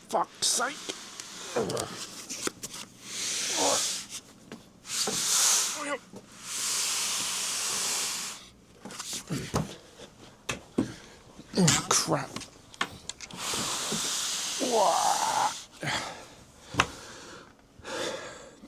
fuck's sake. Oh, crap.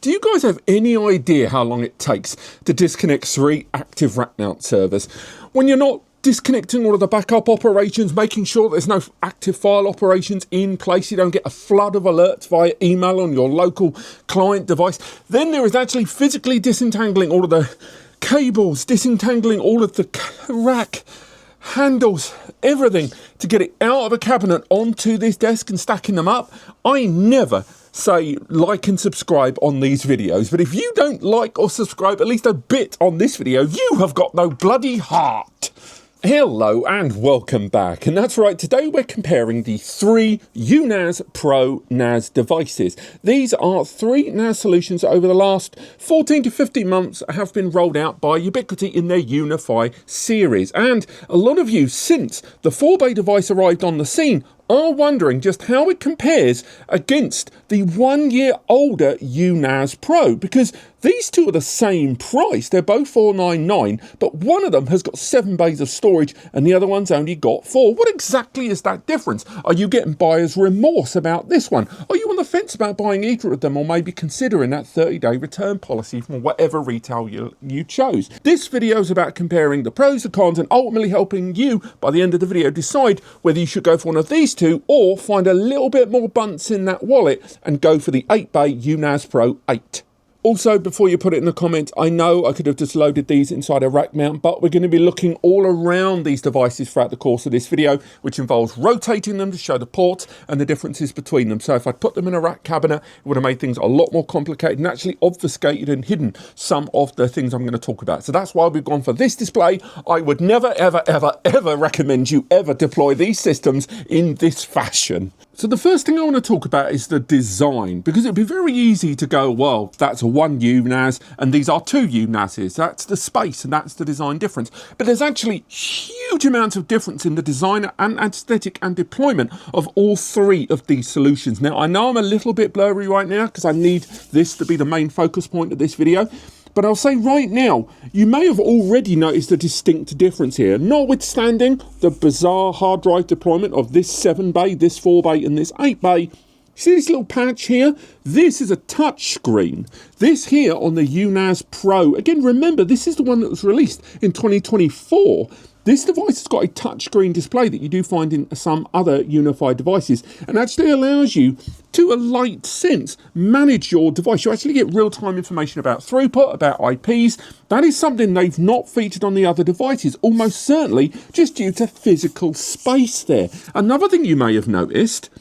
Do you guys have any idea how long it takes to disconnect 3 active rack mount servers when you're not disconnecting all of the backup operations, making sure there's no active file operations in place, you don't get a flood of alerts via email on your local client device? Then there is actually physically disentangling all of the cables, disentangling all of the rack handles, everything to get it out of a cabinet onto this desk and stacking them up. I never say like and subscribe on these videos, but if you don't like or subscribe at least a bit on this video, you have got no bloody heart. Hello and welcome back, and that's right, today we're comparing the 3 UNAS Pro NAS devices. These are 3 NAS solutions that over the last 14 to 15 months have been rolled out by Ubiquiti in their UniFi series, and a lot of you, since the 4-bay device arrived on the scene, are wondering just how it compares against the 1 year older UNAS Pro, because these two are the same price. They're both $499, but one of them has got 7 bays of storage and the other one's only got 4. What exactly is that difference? Are you getting buyer's remorse about this one? Are you on the fence about buying either of them, or maybe considering that 30-day return policy from whatever retail you chose? This video is about comparing the pros, the cons, and ultimately helping you, by the end of the video, decide whether you should go for one of these two or find a little bit more bunts in that wallet and go for the 8-bay UNAS Pro 8. Also, before you put it in the comments, I know I could have just loaded these inside a rack mount, but we're going to be looking all around these devices throughout the course of this video, which involves rotating them to show the ports and the differences between them. So if I put them in a rack cabinet, it would have made things a lot more complicated and actually obfuscated and hidden some of the things I'm going to talk about. So that's why we've gone for this display. I would never, ever, ever, ever recommend you ever deploy these systems in this fashion. So the first thing I want to talk about is the design, because it'd be very easy to go, well, that's a 1 UNAS and these are 2 UNASs. That's the space and that's the design difference. But there's actually huge amounts of difference in the design and aesthetic and deployment of all 3 of these solutions. Now, I know I'm a little bit blurry right now because I need this to be the main focus point of this video. But I'll say right now, you may have already noticed a distinct difference here, notwithstanding the bizarre hard drive deployment of this 7-bay, this 4-bay, and this 8-bay. See this little patch here? This is a touch screen. This here on the UNAS Pro, again, remember, this is the one that was released in 2024. This device has got a touchscreen display that you do find in some other UniFi devices, and actually allows you to, a light sense, manage your device. You actually get real-time information about throughput, about IPs. That is something they've not featured on the other devices, almost certainly just due to physical space there. Another thing you may have noticed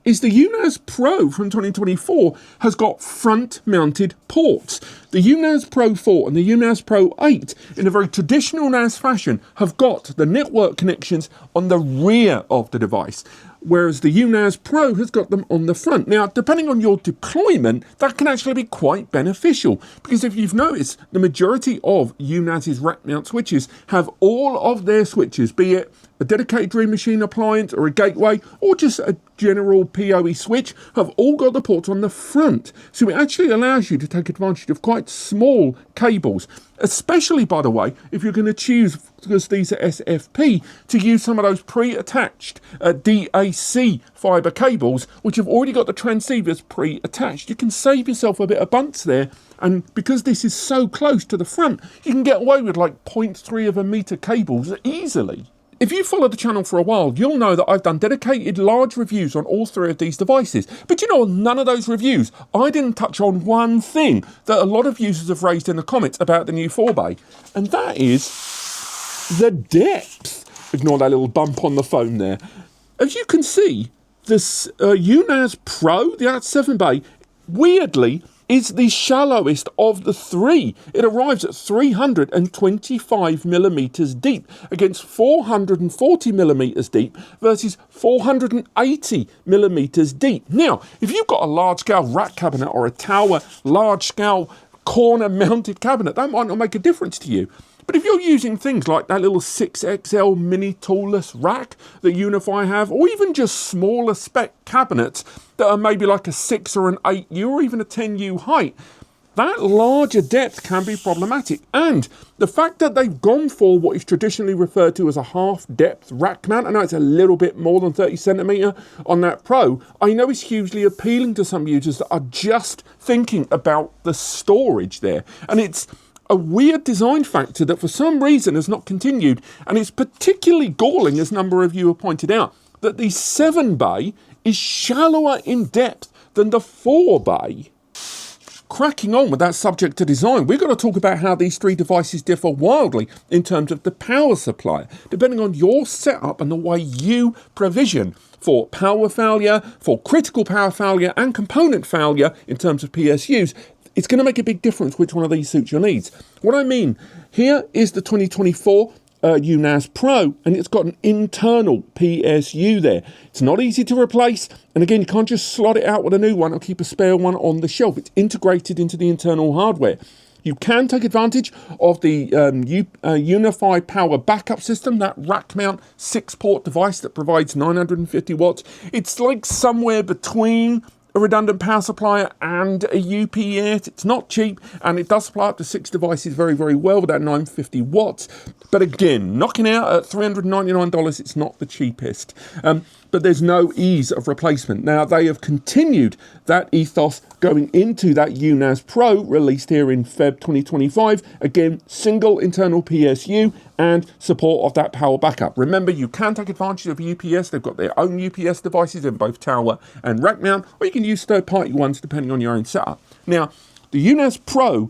is the UNAS Pro from 2024 has got front-mounted ports. The UNAS Pro 4 and the UNAS Pro 8, in a very traditional NAS fashion, have got the network connections on the rear of the device, whereas the UNAS Pro has got them on the front. Now, depending on your deployment, that can actually be quite beneficial, because if you've noticed, the majority of UNAS's rack mount switches have all of their switches, be it a dedicated Dream Machine appliance or a gateway or just a general PoE switch, have all got the ports on the front. So it actually allows you to take advantage of quite small cables, especially, by the way, if you're going to choose, because these are SFP, to use some of those pre-attached DAC fibre cables, which have already got the transceivers pre-attached. You can save yourself a bit of bunts there. And because this is so close to the front, you can get away with like 0.3 of a metre cables easily. If you follow the channel for a while, you'll know that I've done dedicated large reviews on all 3 of these devices. But you know, none of those reviews, I didn't touch on one thing that a lot of users have raised in the comments about the new 4-bay. And that is the depth. Ignore that little bump on the phone there. As you can see, this UNAS Pro, the 7-bay, weirdly, is the shallowest of the 3. It arrives at 325 millimeters deep against 440 millimeters deep versus 480 millimeters deep. Now, if you've got a large-scale rack cabinet or a tower, large-scale corner-mounted cabinet, that might not make a difference to you. But if you're using things like that little 6XL mini toolless rack that UniFi have, or even just smaller spec cabinets that are maybe like a 6 or an 8U or even a 10U height, that larger depth can be problematic. And the fact that they've gone for what is traditionally referred to as a half depth rack mount, I know it's a little bit more than 30 centimetre on that Pro, I know is hugely appealing to some users that are just thinking about the storage there. And it's a weird design factor that for some reason has not continued. And it's particularly galling, as a number of you have pointed out, that the 7 bay is shallower in depth than the 4 bay. Cracking on with that subject to design, we're going to talk about how these three devices differ wildly in terms of the power supply, depending on your setup and the way you provision for power failure, for critical power failure and component failure in terms of PSUs. It's going to make a big difference which one of these suits your needs. What I mean, here is the 2024 UNAS Pro, and it's got an internal PSU there. It's not easy to replace, and again, you can't just slot it out with a new one or keep a spare one on the shelf. It's integrated into the internal hardware. You can take advantage of the UniFi power backup system, that rack mount 6-port device that provides 950 watts. It's like somewhere between a redundant power supplier and a UPS. It's not cheap, and it does supply up to 6 devices very, very well with that 950 watts. But again, knocking out at $399, it's not the cheapest. But there's no ease of replacement. Now, they have continued that ethos going into that UNAS Pro released here in Feb 2025. Again, single internal PSU and support of that power backup. Remember, you can take advantage of UPS. They've got their own UPS devices in both tower and rack mount, or you can use third-party ones depending on your own setup. Now, the UNAS Pro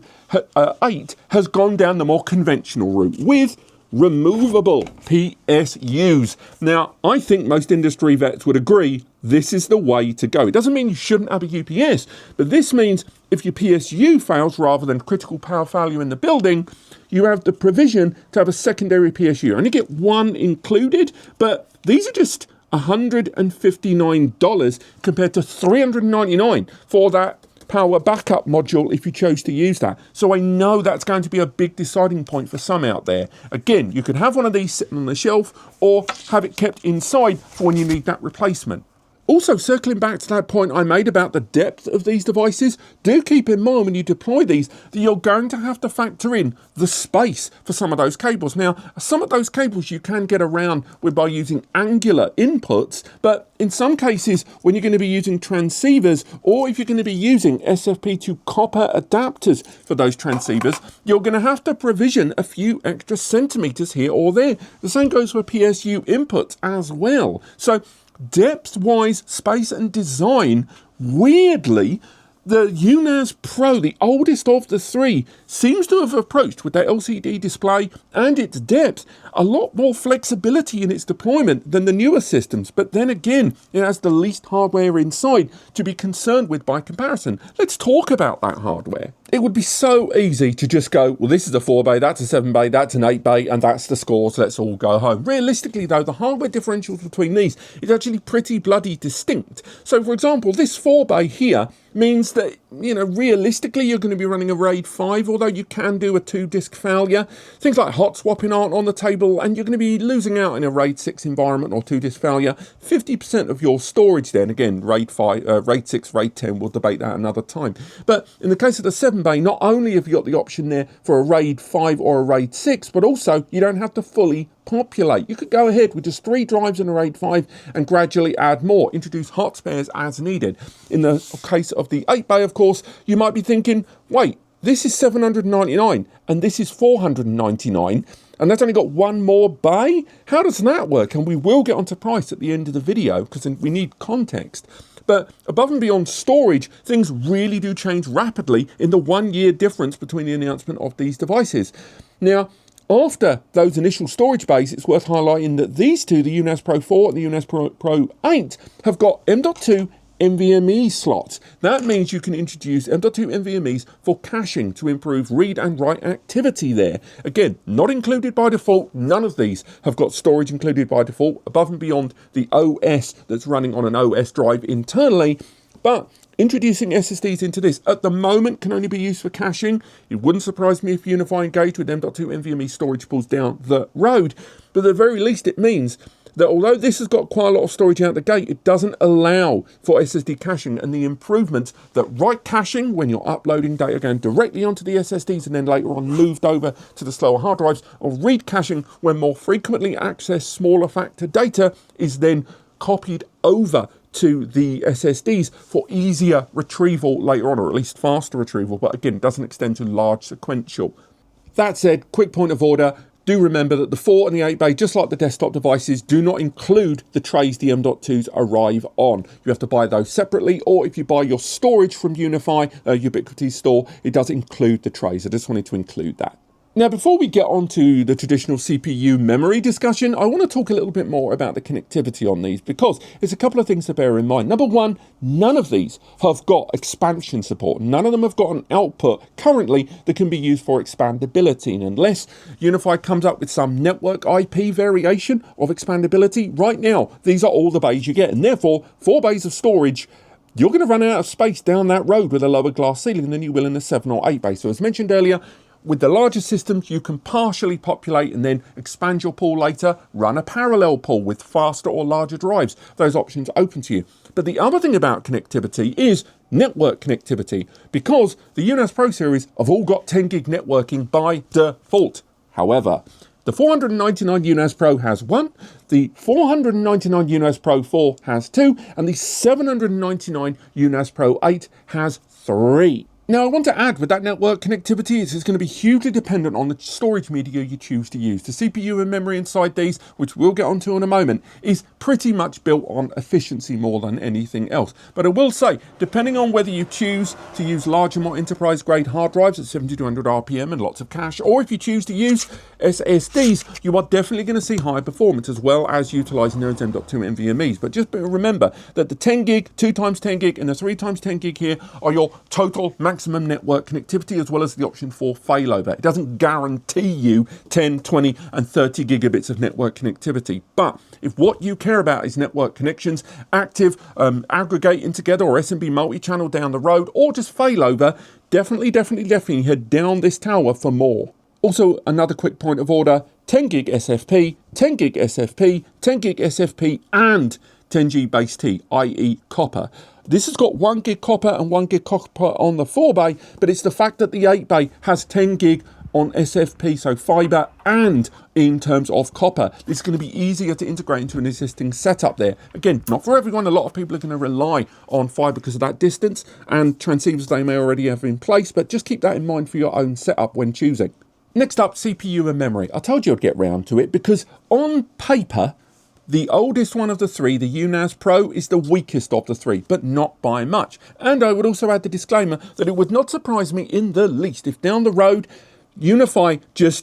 8 has gone down the more conventional route with removable PSUs. Now, I think most industry vets would agree this is the way to go. It doesn't mean you shouldn't have a UPS, but this means if your PSU fails rather than critical power failure in the building, you have the provision to have a secondary PSU. You only get one included, but these are just $159 compared to $399 for that power backup module if you chose to use that. So I know that's going to be a big deciding point for some out there. Again, you could have one of these sitting on the shelf or have it kept inside for when you need that replacement. Also, circling back to that point I made about the depth of these devices, do keep in mind when you deploy these that you're going to have to factor in the space for some of those cables. Now, some of those cables you can get around with by using angular inputs, but in some cases, when you're going to be using transceivers, or if you're going to be using SFP to copper adapters for those transceivers, you're going to have to provision a few extra centimeters here or there. The same goes for PSU inputs as well. So, depth-wise, space and design, weirdly, the UNAS Pro, the oldest of the three, seems to have approached with their LCD display and its depth a lot more flexibility in its deployment than the newer systems. But then again, it has the least hardware inside to be concerned with by comparison. Let's talk about that hardware. It would be so easy to just go, well, this is a 4 bay, that's a 7 bay, that's an 8 bay, and that's the score, so let's all go home. Realistically, though, the hardware differentials between these is actually pretty bloody distinct. So, for example, this 4 bay here means that, realistically, you're going to be running a RAID 5, although you can do a 2-disk failure. Things like hot swapping aren't on the table, and you're going to be losing out in a RAID 6 environment or 2-disk failure. 50% of your storage then, again, RAID 5, RAID 6, RAID 10, we'll debate that another time. But in the case of the 7 bay, not only have you got the option there for a RAID 5 or a RAID 6, but also you don't have to fully populate. You could go ahead with just 3 drives in a RAID 5 and gradually add more, introduce hot spares as needed. In the case of the 8 bay, of course, you might be thinking, wait, this is $799 and this is $499 and that's only got one more bay? How does that work? And we will get onto price at the end of the video because we need context. But above and beyond storage, things really do change rapidly in the 1-year difference between the announcement of these devices. Now, after those initial storage bays, it's worth highlighting that these two, the UNAS Pro 4 and the UNAS Pro 8, have got M.2 NVMe slots. That means you can introduce M.2 NVMe's for caching to improve read and write activity there. Again, not included by default. None of these have got storage included by default above and beyond the OS that's running on an OS drive internally. But Introducing SSDs into this at the moment can only be used for caching. It wouldn't surprise me if UniFi engaged with M.2 NVMe storage pools down the road, but at the very least it means that although this has got quite a lot of storage out the gate, it doesn't allow for SSD caching and the improvements that write caching when you're uploading data going directly onto the SSDs and then later on moved over to the slower hard drives, or read caching when more frequently accessed smaller factor data is then copied over to the SSDs for easier retrieval later on, or at least faster retrieval, but again, it doesn't extend to large sequential. That said, quick point of order, do remember that the 4 and the 8 bay, just like the desktop devices, do not include the trays the M.2s arrive on. You have to buy those separately, or if you buy your storage from UniFi, Ubiquiti store, it does include the trays. I just wanted to include that. Now, before we get on to the traditional CPU memory discussion, I want to talk a little bit more about the connectivity on these, because there's a couple of things to bear in mind. Number one, none of these have got expansion support. None of them have got an output currently that can be used for expandability. And unless UniFi comes up with some network IP variation of expandability, right now, these are all the bays you get. And therefore, 4 bays of storage, you're going to run out of space down that road with a lower glass ceiling than you will in a 7 or 8 bay. So as mentioned earlier, with the larger systems, you can partially populate and then expand your pool later, run a parallel pool with faster or larger drives. Those options are open to you. But the other thing about connectivity is network connectivity, because the UNAS Pro series have all got 10 gig networking by default. However, the 499 UNAS Pro has 1, the 499 UNAS Pro 4 has 2, and the 799 UNAS Pro 8 has 3. Now, I want to add with that network connectivity, it's going to be hugely dependent on the storage media you choose to use. The CPU and memory inside these, which we'll get onto in a moment, is pretty much built on efficiency more than anything else. But I will say, depending on whether you choose to use larger, more enterprise-grade hard drives at 7200 RPM and lots of cache, or if you choose to use SSDs, you are definitely going to see higher performance as well as utilizing those M.2 NVMe's. But just remember that the 10 gig, 2 times 10 gig, and the 3 times 10 gig here are your total maximum network connectivity, as well as the option for failover. It doesn't guarantee you 10, 20, and 30 gigabits of network connectivity. But if what you care about is network connections, active, aggregating together, or SMB multi-channel down the road, or just failover, definitely head down this tower for more. Also, another quick point of order, 10 gig SFP, 10 gig SFP, 10 gig SFP, and 10G base T, i.e. copper. This has got 1 gig copper and 1 gig copper on the 4 bay, but it's the fact that the 8 bay has 10 gig on SFP, so fiber, and in terms of copper. It's going to be easier to integrate into an existing setup there. Again, not for everyone. A lot of people are going to rely on fiber because of that distance and transceivers they may already have in place, but just keep that in mind for your own setup when choosing. Next up, CPU and memory. I told you I'd get round to it because on paper, the oldest one of the 3, the UNAS Pro, is the weakest of the 3, but not by much. And I would also add the disclaimer that it would not surprise me in the least if down the road, UniFi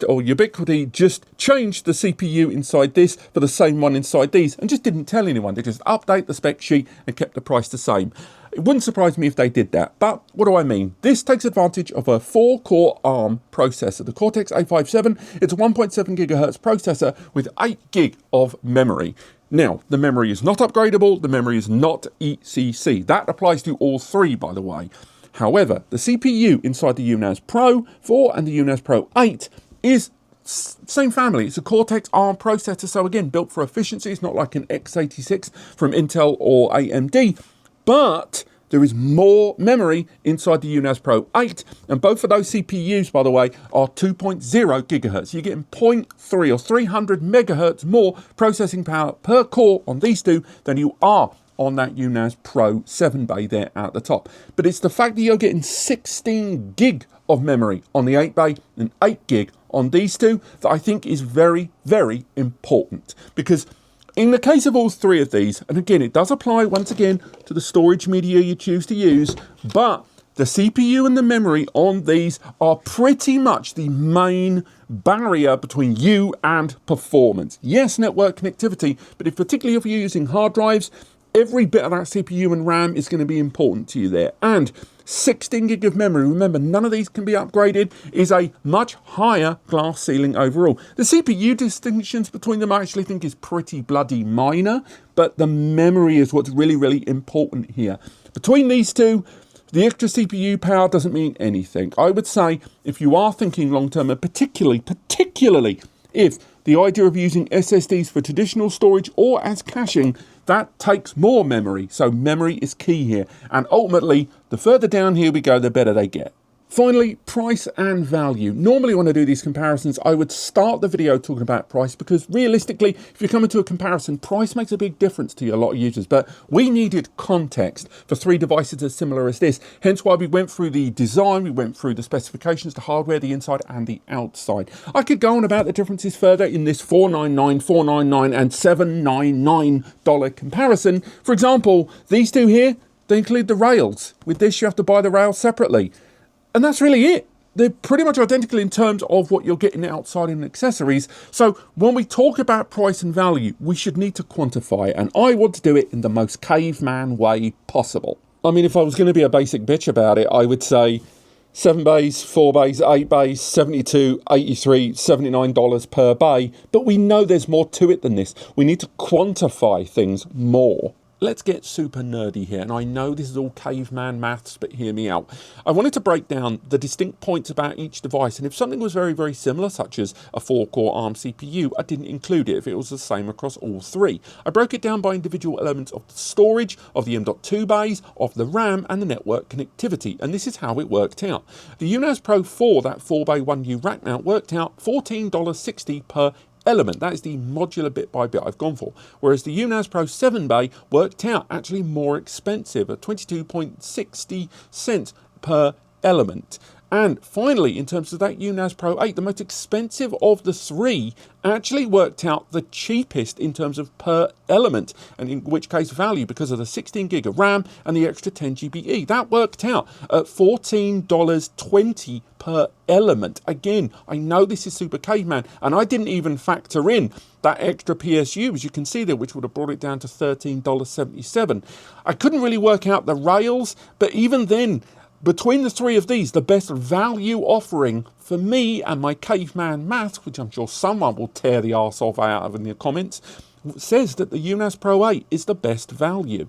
or Ubiquiti just changed the CPU inside this for the same one inside these and just didn't tell anyone. They just update the spec sheet and kept the price the same. It wouldn't surprise me if they did that. But what do I mean? This takes advantage of a 4-core ARM processor, the Cortex-A57. It's a 1.7 gigahertz processor with 8 gig of memory. Now, the memory is not upgradable. The memory is not ECC. That applies to all 3, by the way. However, the CPU inside the UNAS Pro 4 and the UNAS Pro 8 is same family. It's a Cortex ARM processor, so again, built for efficiency. It's not like an x86 from Intel or AMD, but there is more memory inside the UNAS Pro 8, and both of those CPUs, by the way, are 2.0 gigahertz. You're getting 0.3 or 300 megahertz more processing power per core on these two than you are on that UNAS Pro 7 bay there at the top. But it's the fact that you're getting 16 gig of memory on the 8 bay and 8 gig on these two that I think is very, very important. Because in the case of all 3 of these, and again, it does apply once again to the storage media you choose to use, but the CPU and the memory on these are pretty much the main barrier between you and performance. Yes, network connectivity, but particularly if you're using hard drives, every bit of that CPU and RAM is going to be important to you there. And 16 gig of memory, remember none of these can be upgraded, is a much higher glass ceiling overall. The CPU distinctions between them I actually think is pretty bloody minor, but the memory is what's really, really important here. Between these two, the extra CPU power doesn't mean anything. I would say if you are thinking long term, and particularly if the idea of using SSDs for traditional storage or as caching, that takes more memory. So memory is key here. And ultimately, the further down here we go, the better they get. Finally, price and value. Normally when I do these comparisons, I would start the video talking about price because realistically, if you're coming to a comparison, price makes a big difference to a lot of users. But we needed context for three devices as similar as this. Hence why we went through the design, we went through the specifications, the hardware, the inside and the outside. I could go on about the differences further in this $499, $499 and $799 comparison. For example, these two here, they include the rails. With this, you have to buy the rails separately. And that's really it. They're pretty much identical in terms of what you're getting outside in accessories. So when we talk about price and value, we should need to quantify it. And I want to do it in the most caveman way possible. I mean, if I was going to be a basic bitch about it, I would say 7 bays, 4 bays, 8 bays, $72, $83, $79 per bay. But we know there's more to it than this. We need to quantify things more. Let's get super nerdy here, and I know this is all caveman maths, but hear me out. I wanted to break down the distinct points about each device, and if something was very, very similar, such as a 4-core ARM CPU, I didn't include it if it was the same across all three. I broke it down by individual elements of the storage, of the M.2 bays, of the RAM, and the network connectivity, and this is how it worked out. The UNAS Pro 4, that 4-bay 1U rack mount, worked out $14.60 per element. That is the modular bit by bit I've gone for. Whereas the UNAS Pro 7 bay worked out actually more expensive at 22.60 cents per element. And finally, in terms of that UNAS Pro 8, the most expensive of the three actually worked out the cheapest in terms of per element, and in which case value because of the 16 gig of RAM and the extra 10 GBE. That worked out at $14.20 per element. Again, I know this is super caveman, and I didn't even factor in that extra PSU, as you can see there, which would have brought it down to $13.77. I couldn't really work out the rails, but even then, between the three of these, the best value offering for me and my caveman maths, which I'm sure someone will tear the arse off out of in the comments, says that the UNAS Pro 8 is the best value.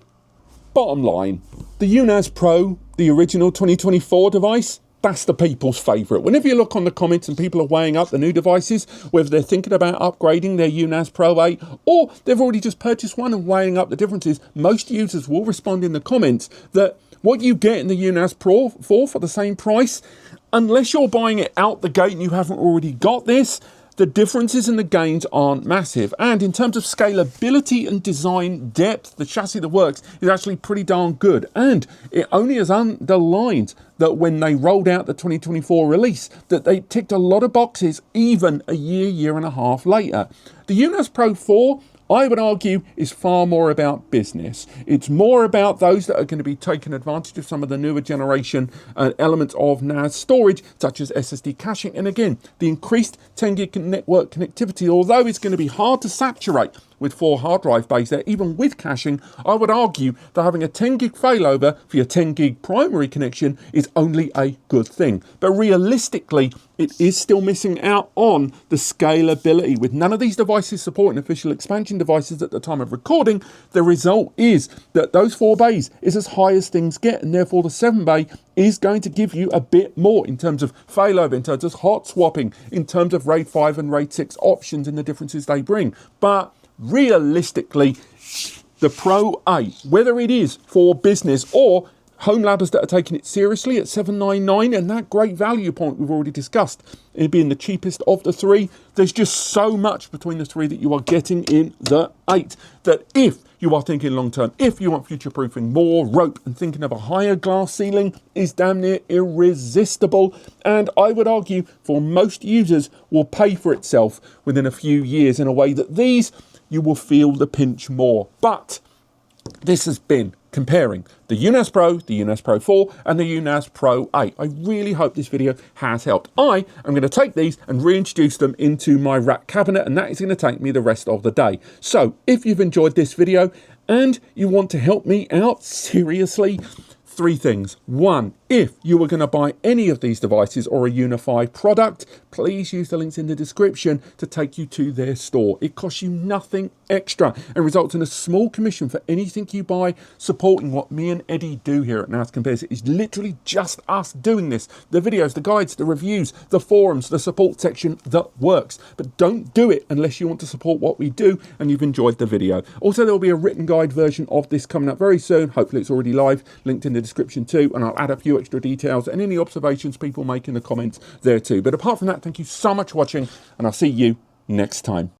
Bottom line, the UNAS Pro, the original 2024 device, that's the people's favourite. Whenever you look on the comments and people are weighing up the new devices, whether they're thinking about upgrading their UNAS Pro 8 or they've already just purchased one and weighing up the differences, most users will respond in the comments that what you get in the UNAS Pro 4 for the same price, unless you're buying it out the gate and you haven't already got this, the differences in the gains aren't massive. And in terms of scalability and design depth, the chassis that works is actually pretty darn good. And it only has underlined that when they rolled out the 2024 release, that they ticked a lot of boxes even a year and a half later. The UNAS Pro 4, I would argue, is far more about business. It's more about those that are going to be taking advantage of some of the newer generation elements of NAS storage, such as SSD caching. And again, the increased 10 gig network connectivity, although it's going to be hard to saturate with 4 hard drive bays there, even with caching, I would argue that having a 10 gig failover for your 10 gig primary connection is only a good thing. But realistically, it is still missing out on the scalability. With none of these devices supporting official expansion devices at the time of recording, the result is that those 4 bays is as high as things get, and therefore the 7 bay is going to give you a bit more in terms of failover, in terms of hot swapping, in terms of RAID 5 and RAID 6 options and the differences they bring. But realistically, the Pro 8, whether it is for business or home ladders that are taking it seriously at $799, and that great value point we've already discussed, it being the cheapest of the three, there's just so much between the three that you are getting in the 8 that if you are thinking long term, if you want future proofing, more rope and thinking of a higher glass ceiling is damn near irresistible. And I would argue for most users will pay for itself within a few years in a way that these, you will feel the pinch more. But this has been comparing the UNAS Pro, the UNAS Pro 4 and the UNAS Pro 8. I really hope this video has helped. I am going to take these and reintroduce them into my rack cabinet, and that is going to take me the rest of the day. So if you've enjoyed this video and you want to help me out, seriously, 3 things. 1, If you were going to buy any of these devices or a UniFi product, please use the links in the description to take you to their store. It costs you nothing extra and results in a small commission for anything you buy, supporting what me and Eddie do here at UNAS Compares. It is literally just us doing this. The videos, the guides, the reviews, the forums, the support section that works. But don't do it unless you want to support what we do and you've enjoyed the video. Also, there will be a written guide version of this coming up very soon. Hopefully it's already live, linked in the description too, and I'll add a few extra details and any observations people make in the comments there too. But apart from that, thank you so much for watching, and I'll see you next time.